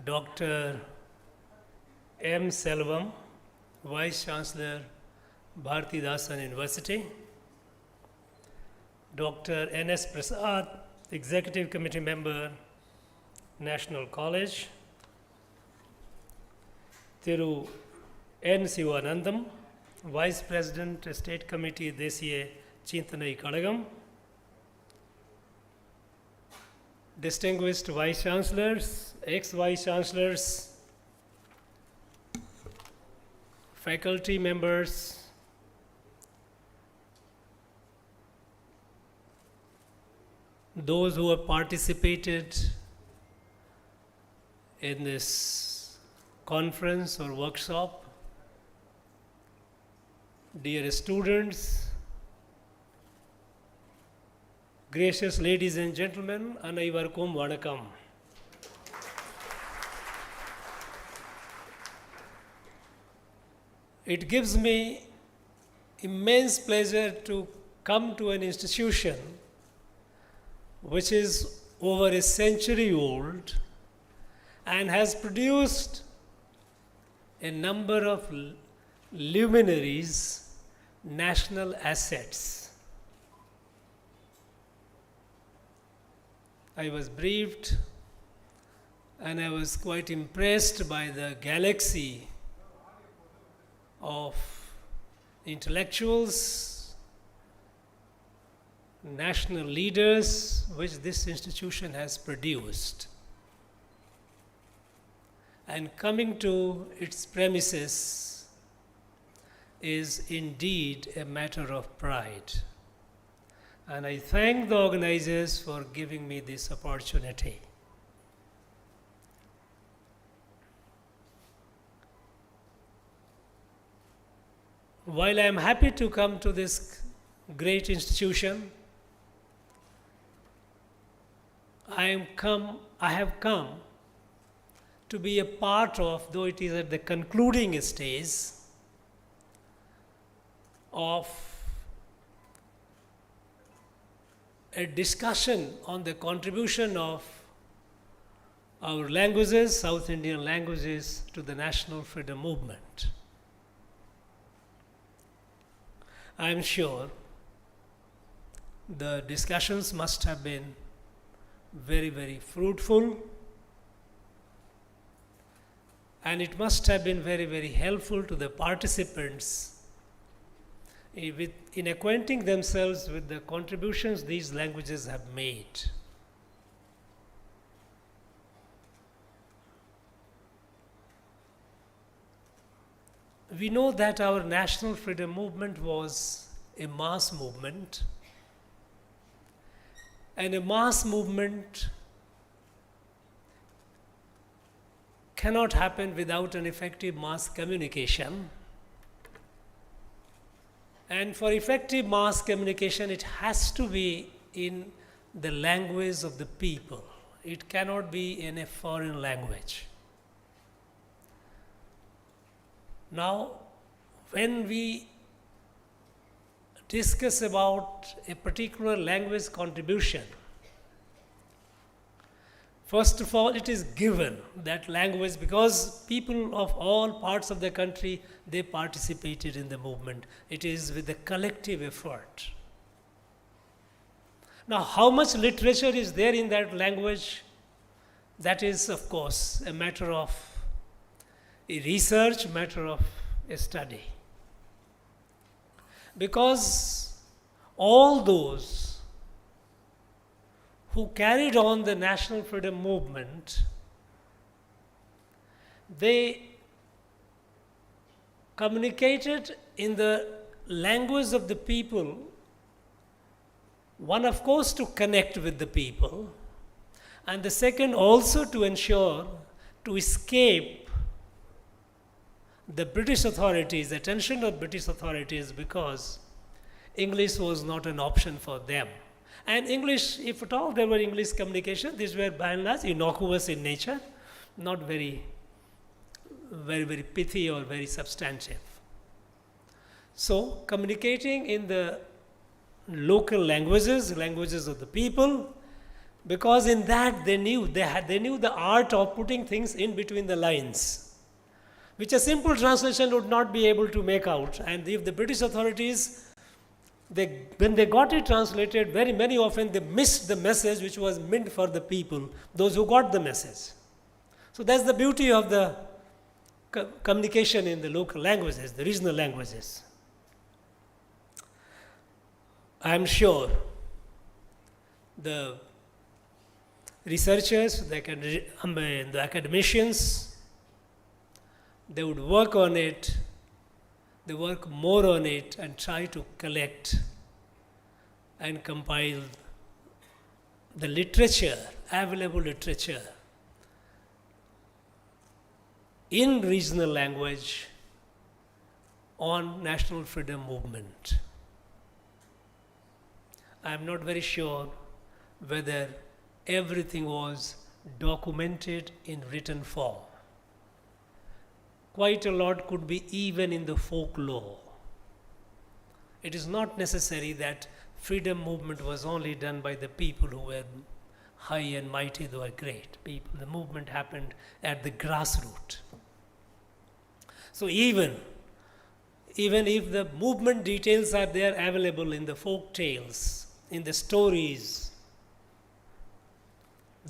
Dr. M. Selvam, Vice Chancellor, Bharatidasan University, Dr. N.S. Prasad, Executive Committee Member, National College, Thiru N. Sivanandam, Vice President, State Committee, Desiye Chintanai Kadagam, distinguished Vice Chancellors, ex-Vice Chancellors, faculty members, those who have participated in this conference or workshop, dear students, gracious ladies and gentlemen, அனைவருக்கும் வணக்கம். It gives me immense pleasure to come to an institution which is over a century old and has produced a number of luminaries, national assets. I was briefed and I was quite impressed by the galaxy of intellectuals, national leaders which this institution has produced. And coming to its premises is indeed a matter of pride. And I thank the organizers for giving me this opportunity. While I am happy to come to this great institution, I have come to be a part of, though it is at the concluding stage, of a discussion on the contribution of our languages, South Indian languages, to the national freedom movement. I am sure the discussions must have been very, very fruitful, and it must have been very, very helpful to the participants in acquainting themselves with the contributions these languages have made. We know that our national freedom movement was a mass movement, and a mass movement cannot happen without an effective mass communication. And for effective mass communication, it has to be in the language of the people. It cannot be in a foreign language. Now, when we discuss about a particular language contribution, first of all, it is given that language, because people of all parts of the country, they participated in the movement. It is with a collective effort. Now, how much literature is there in that language? That is, of course, a matter of a research, matter of a study. Because all those who carried on the national freedom movement, they communicated in the language of the people. One, of course, to connect with the people, and the second also to ensure to escape the British authorities, the attention of British authorities, because English was not an option for them. And English, if at all there were English communication, these were by and large innocuous in nature, not very, very, very pithy or very substantive. So, communicating in the local languages, languages of the people, Because in that they knew the art of putting things in between the lines, which a simple translation would not be able to make out. And if the British authorities, when they got it translated, very many often they missed the message which was meant for the people, those who got the message. So that's the beauty of the communication in the local languages, the regional languages. I am sure the researchers, the academicians, they would work on it, they work more on it and try to collect and compile the literature, available literature in regional language on national freedom movement. I am not very sure whether everything was documented in written form. Quite a lot could be even in the folklore. It is not necessary that freedom movement was only done by the people who were high and mighty, they were great people. The movement happened at the grassroots. So even if the movement details are there available in the folk tales, in the stories,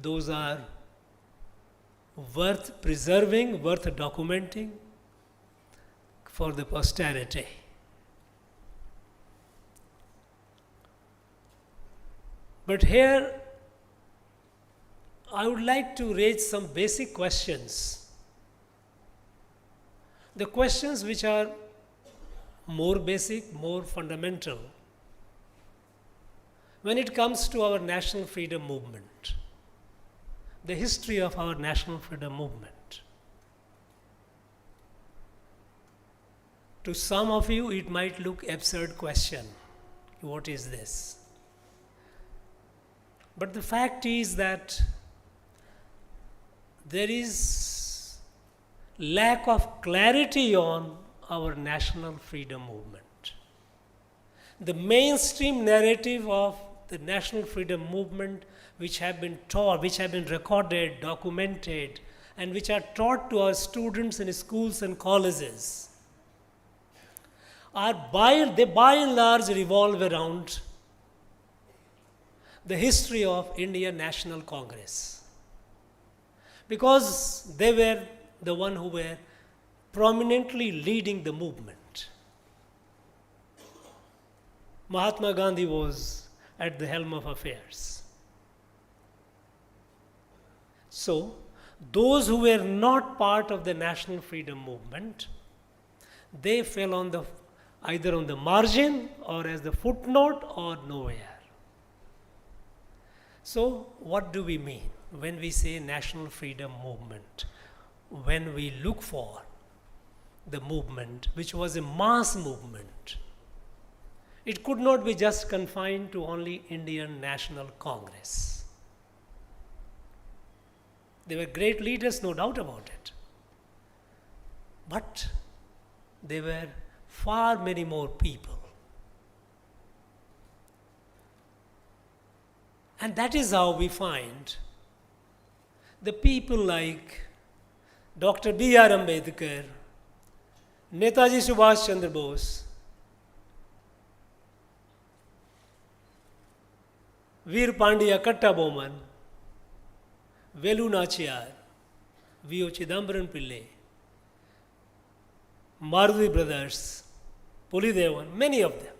those are worth preserving, worth documenting for the posterity. But here I would like to raise some basic questions. The questions which are more basic, more fundamental when it comes to our national freedom movement, the history of our national freedom movement. To some of you, it might look absurd question. What is this? But the fact is that there is lack of clarity on our national freedom movement. The mainstream narrative of the national freedom movement, which have been taught, which have been recorded, documented, and which are taught to our students in schools and colleges, they by and large revolve around the history of Indian National Congress, because they were the one who were prominently leading the movement. Mahatma Gandhi was at the helm of affairs. So, those who were not part of the national freedom movement, they fell on either on the margin or as the footnote or nowhere. So, what do we mean when we say national freedom movement? When we look for the movement which was a mass movement, it could not be just confined to only Indian National Congress. They were great leaders, no doubt about it. But there were far many more people. And that is how we find the people like Dr. B.R. Ambedkar, Netaji Subhash Chandra Bose, Veer Pandya Kattabomman, Velu Nachiyar, V.O. Chidambaram Pillai, Maruti brothers, Pulidevan, many of them.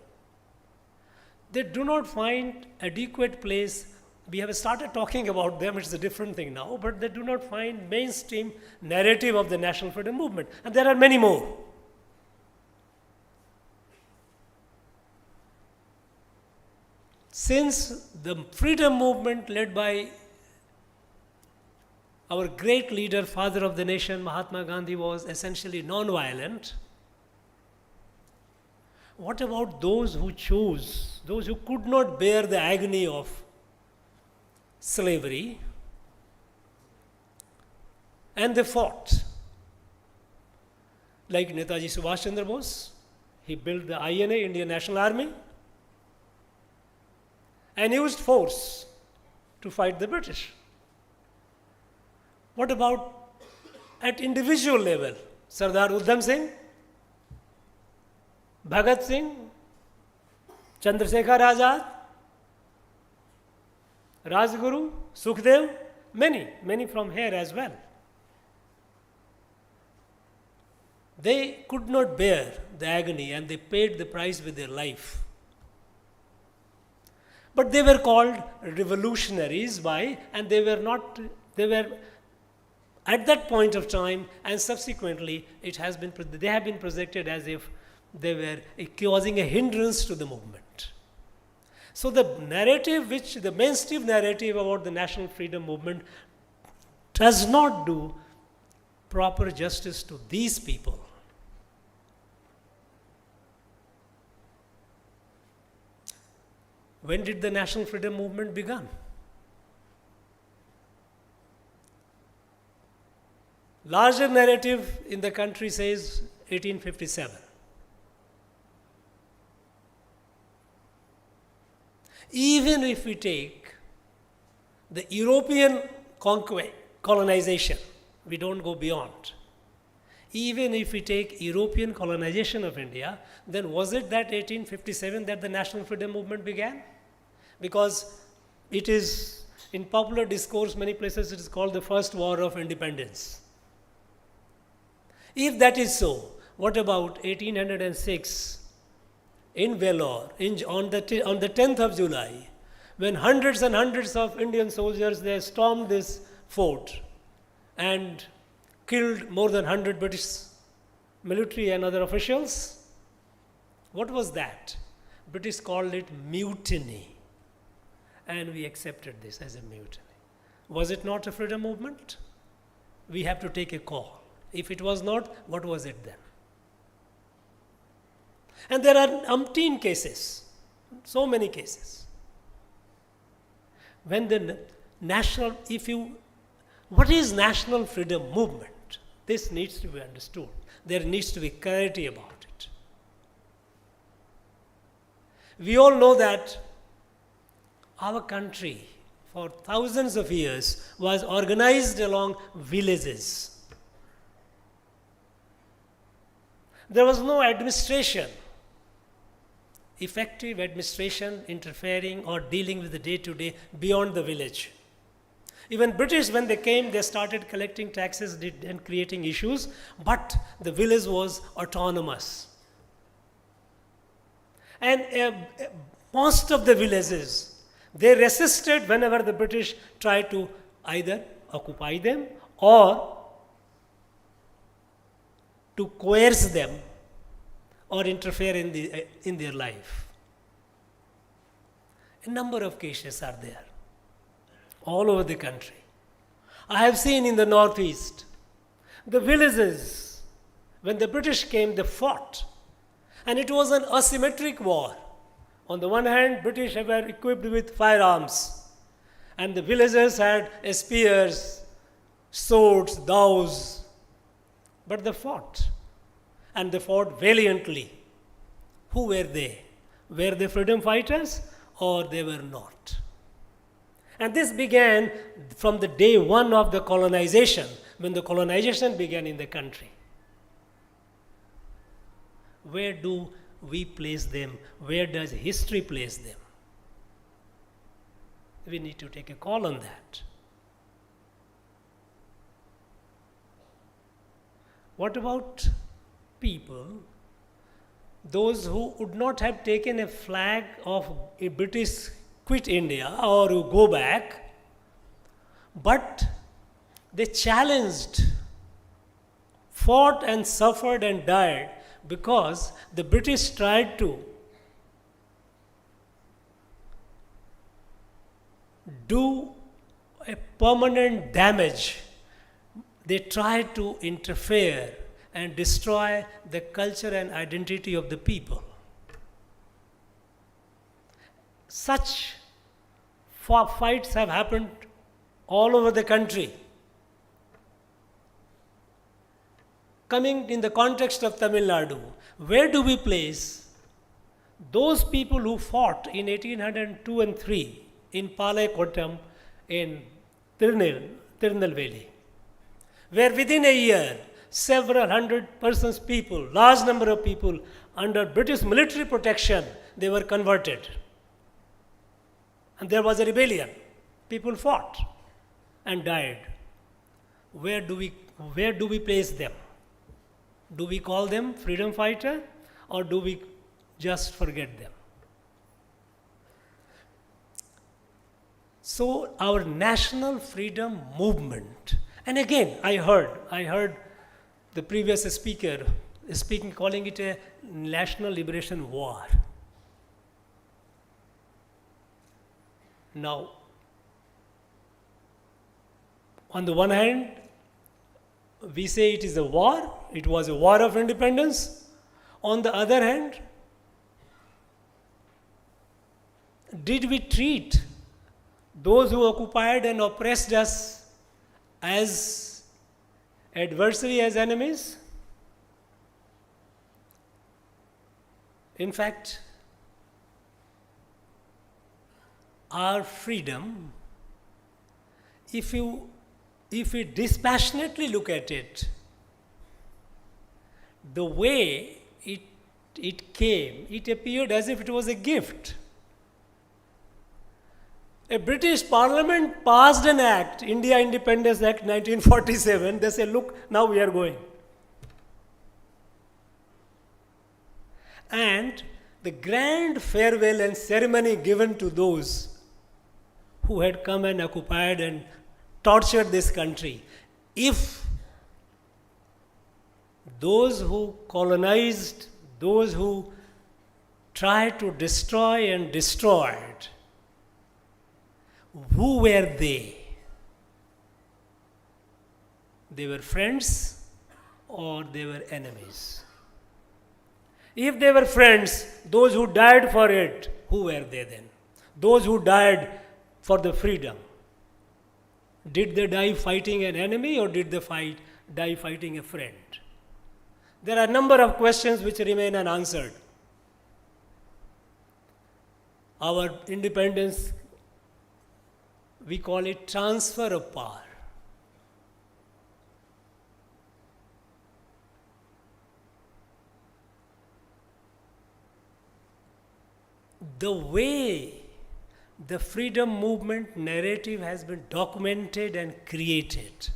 They do not find adequate place. We have started talking about them, it's a different thing now, but they do not find mainstream narrative of the national freedom movement. And there are many more. Since the freedom movement led by our great leader, father of the nation, Mahatma Gandhi, was essentially non-violent, what about those who chose, those who could not bear the agony of slavery, and they fought? Like Netaji Subhash Chandra Bose, he built the INA, Indian National Army, and used force to fight the British. What about at individual level? Sardar Udham Singh, Bhagat Singh, Chandrasekhar Azad, Rajguru, Sukhdev, many from here as well. They could not bear the agony and they paid the price with their life. But they were called revolutionaries and they were at that point of time and subsequently they have been projected as if they were causing a hindrance to the movement. So the mainstream narrative about the national freedom movement does not do proper justice to these people. When did the national freedom movement begin? Larger narrative in the country says 1857. Even if we take the European colonization, we don't go beyond. Even if we take European colonization of India, then was it that 1857 that the national freedom movement began? Because it is, in popular discourse, many places it is called the first war of independence. If that is so, what about 1806 in Vellore on the 10th of July, when hundreds and hundreds of Indian soldiers, they stormed this fort and killed more than 100 British military and other officials? What was that? British called it mutiny. And we accepted this as a mutiny. Was it not a freedom movement? We have to take a call. If it was not, what was it then? And there are umpteen cases, so many cases. When the what is national freedom movement? This needs to be understood. There needs to be clarity about it. We all know that our country for thousands of years was organized along villages. There was no administration, effective administration interfering or dealing with the day-to-day beyond the village. Even British, when they came, they started collecting taxes and creating issues, but the village was autonomous. And most of the villages, they resisted whenever the British tried to either occupy them or to coerce them or interfere in their life. A number of cases are there all over the country. I have seen in the northeast, the villages, when the British came, they fought. And it was an asymmetric war. On the one hand, British were equipped with firearms, and the villagers had spears, swords, daws. But they fought, and they fought valiantly. Who were they? Were they freedom fighters or they were not? And this began from the day one of the colonization, when the colonization began in the country. Where do we place them? Where does history place them? We need to take a call on that. What about people, those who would not have taken a flag of a British quit India or go back, but they challenged, fought and suffered and died because the British tried to do a permanent damage. They tried to interfere and destroy the culture and identity of the people. Such fights have happened all over the country. Coming in the context of Tamil Nadu, where do we place those people who fought in 1802 and 3 in Palai Kottam in Tirunelveli, where within a year, several hundred persons people, large number of people under British military protection, they were converted. And there was a rebellion. People fought and died. Where do we place them? Do we call them freedom fighter or do we just forget them? So our national freedom movement, and again I heard the previous speaker speaking, calling it a national liberation war. Now, on the one hand, we say it is a war, it was a war of independence. On the other hand, did we treat those who occupied and oppressed us as adversary, as enemies? In fact, our freedom, if we dispassionately look at it, the way it came, it appeared as if it was a gift. A British Parliament passed an act, India Independence Act 1947. They say, look, now we are going. And the grand farewell and ceremony given to those who had come and occupied and tortured this country. If those who colonized, those who tried to destroy and destroyed, who were they? They were friends or they were enemies? If they were friends, those who died for it, who were they then? Those who died for the freedom, did they die fighting an enemy or did they die fighting a friend? There are a number of questions which remain unanswered. Our independence, we call it transfer of power. The way the freedom movement narrative has been documented and created,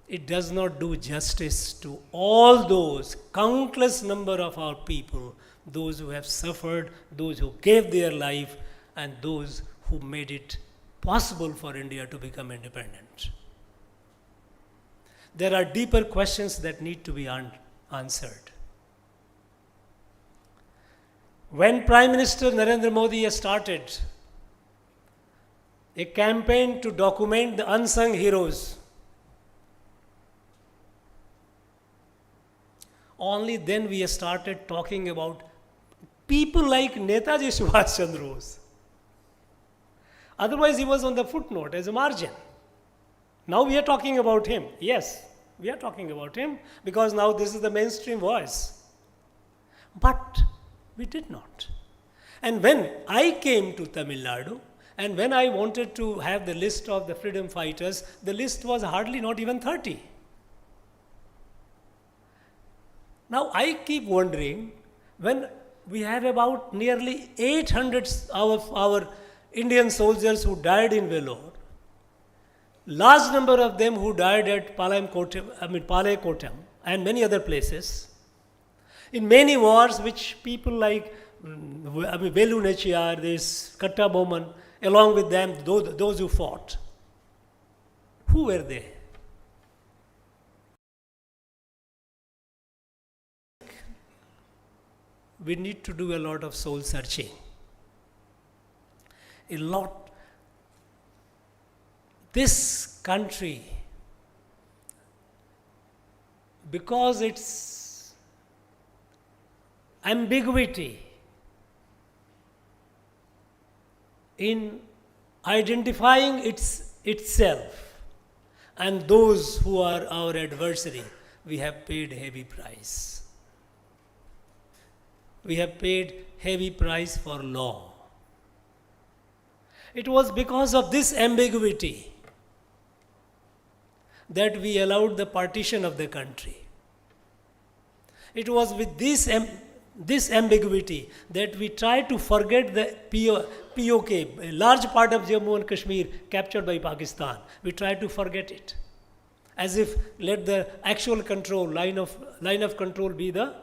it does not do justice to all those countless number of our people, those who have suffered, those who gave their life, and those who made it possible for India to become independent. There are deeper questions that need to be answered. When Prime Minister Narendra Modi has started a campaign to document the unsung heroes, only then we have started talking about people like Netaji Subhash Chandra Bose. Otherwise, he was on the footnote as a margin. Now we are talking about him. Yes, we are talking about him because now this is the mainstream voice. But we did not. And when I came to Tamil Nadu, and when I wanted to have the list of the freedom fighters, the list was hardly not even 30. Now I keep wondering, when we have about nearly 800 of our Indian soldiers who died in Vellore, large number of them who died at Palaikotam and many other places, in many wars which people like Velu Nachiyar, this Katta Bowman, along with them, those who fought, who were they? We need to do a lot of soul searching. A lot. This country, because its ambiguity in identifying itself and those who are our adversary, we have paid heavy price. We have paid heavy price for law. It was because of this ambiguity that we allowed the partition of the country. It was with this ambiguity that we tried to forget the POK, a large part of Jammu and Kashmir captured by Pakistan. We tried to forget it, as if let the actual control, line of control be the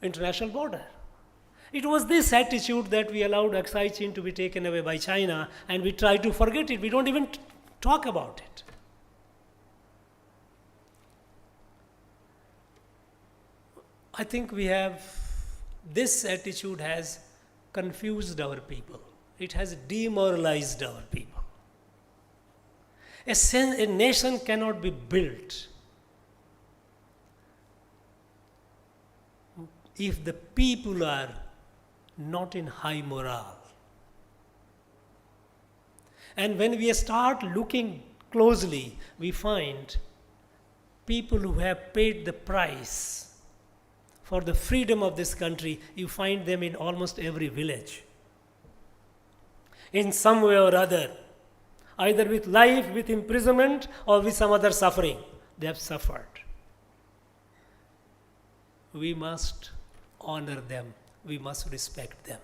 international border. It was this attitude that we allowed Aksai Chin to be taken away by China, and we try to forget it. We don't even talk about it. I think this attitude has confused our people. It has demoralized our people. A nation cannot be built if the people are not in high morale. And when we start looking closely, we find people who have paid the price for the freedom of this country. You find them in almost every village. In some way or other, either with life, with imprisonment, or with some other suffering, they have suffered. We must honor them. We must respect them.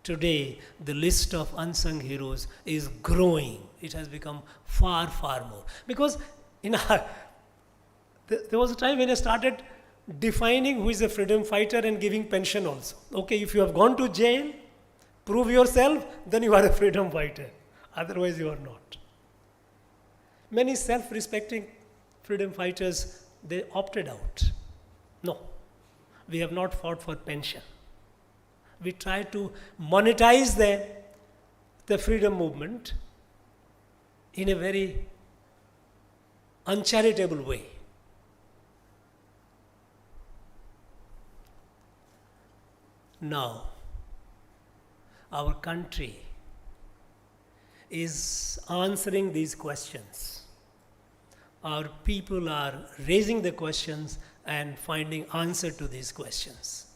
Today, the list of unsung heroes is growing. It has become far, far more. Because there was a time when I started defining who is a freedom fighter and giving pension also. Okay, if you have gone to jail, prove yourself, then you are a freedom fighter. Otherwise, you are not. Many self-respecting freedom fighters, they opted out. No, we have not fought for pension. We try to monetize the freedom movement in a very uncharitable way. Now, our country is answering these questions. Our people are raising the questions and finding answer to these questions.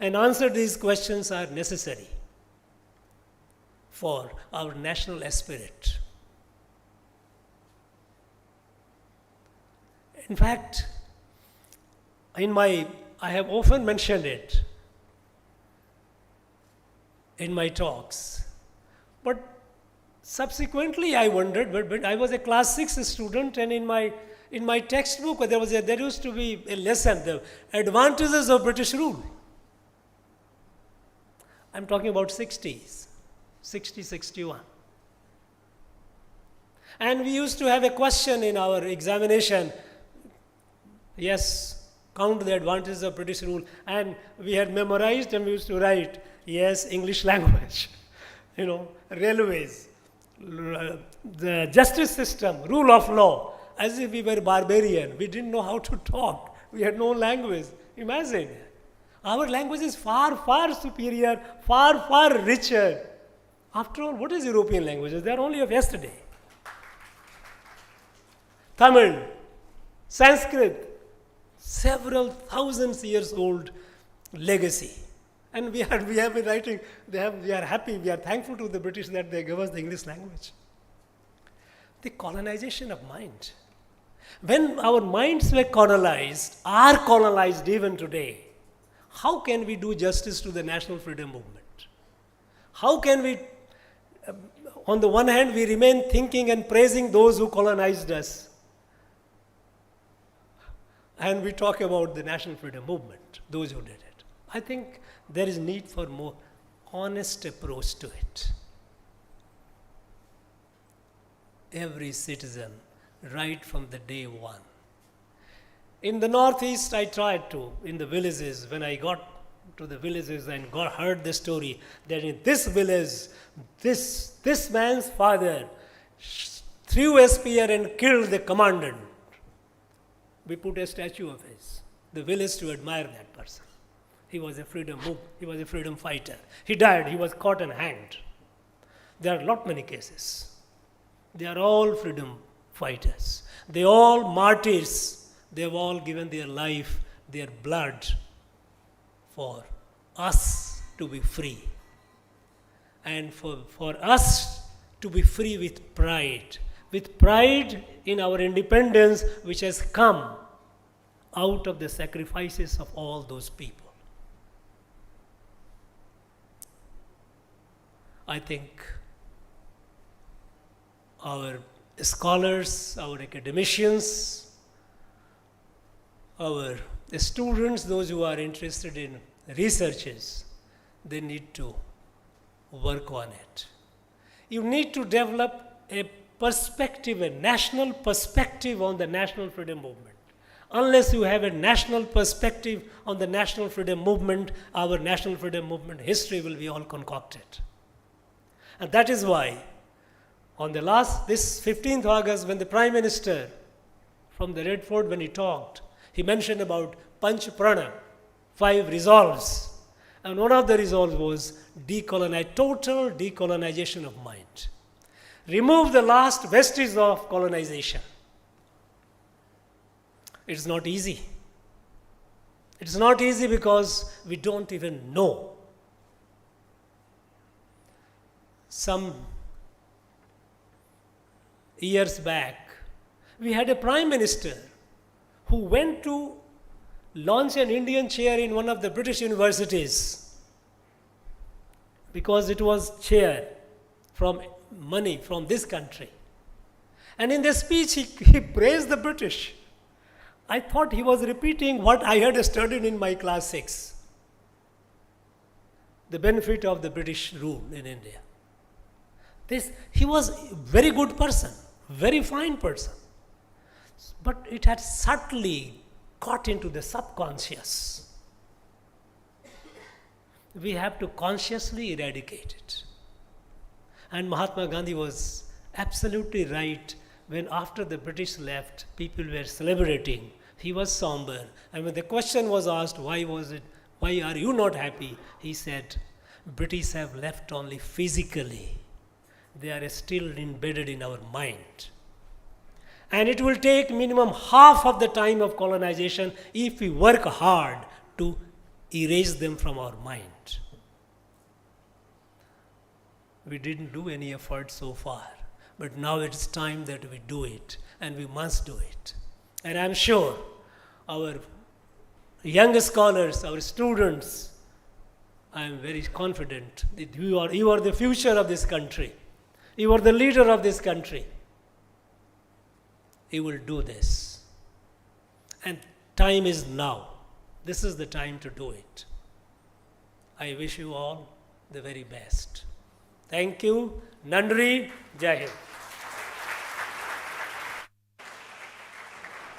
And answer to these questions are necessary for our national spirit. In fact, I have often mentioned it in my talks, but subsequently I wondered, but I was a class 6 student, and in my textbook there used to be a lesson, the advantages of British rule. I'm talking about 60s, 60, 61. And we used to have a question in our examination, yes, count the advantages of British rule, and we had memorized and we used to write, yes, English language, railways, the justice system, rule of law, as if we were barbarian. We didn't know how to talk. We had no language. Imagine. Our language is far, far superior, far, far richer. After all, what is European languages? They are only of yesterday. Tamil, Sanskrit, several thousands years old legacy. And we have been writing, we are happy, we are thankful to the British that they gave us the English language. The colonization of mind. When our minds were colonized, are colonized even today, how can we do justice to the national freedom movement? How can we, on the one hand, we remain thinking and praising those who colonized us, and we talk about the national freedom movement, those who did it? I think there is need for more honest approach to it. Every citizen, right from the day one. In the Northeast, I tried to, in the villages, when I got to the villages and heard the story, that in this village, this man's father threw a spear and killed the commandant. We put a statue of his, the village, to admire that person. He was a freedom fighter. He died, he was caught and hanged. There are many cases. They are all freedom fighters. They all martyrs. They have all given their life, their blood for us to be free. and for us to be free with pride in our independence, which has come out of the sacrifices of all those people. I think our scholars, our academicians, our students, those who are interested in researches, they need to work on it. You need to develop a perspective, a national perspective on the national freedom movement. Unless you have a national perspective on the national freedom movement, our national freedom movement history will be all concocted. And that is why on this 15th August, when the Prime Minister from the Red Fort, when he talked, he mentioned about Panch Prana, 5 resolves. And one of the resolves was total decolonization of mind. Remove the last vestiges of colonization. It's not easy. It's not easy because we don't even know. Some years back, we had a Prime Minister who went to launch an Indian chair in one of the British universities because it was chair from money from this country. And in the speech, he praised the British. I thought he was repeating what I had studied in my class 6. The benefit of the British rule in India. He was a very good person, very fine person. But it had subtly got into the subconscious. We have to consciously eradicate it. And Mahatma Gandhi was absolutely right when after the British left, people were celebrating. He was somber. And when the question was asked, why are you not happy? He said, British have left only physically. They are still embedded in our mind. And it will take minimum half of the time of colonization if we work hard to erase them from our mind. We didn't do any effort so far, but now it's time that we do it, and we must do it. And I'm sure our young scholars, our students, I'm very confident that you are the future of this country. You are the leader of this country. You will do this. And time is now. This is the time to do it. I wish you all the very best. Thank you. Nandri. Jai Hind.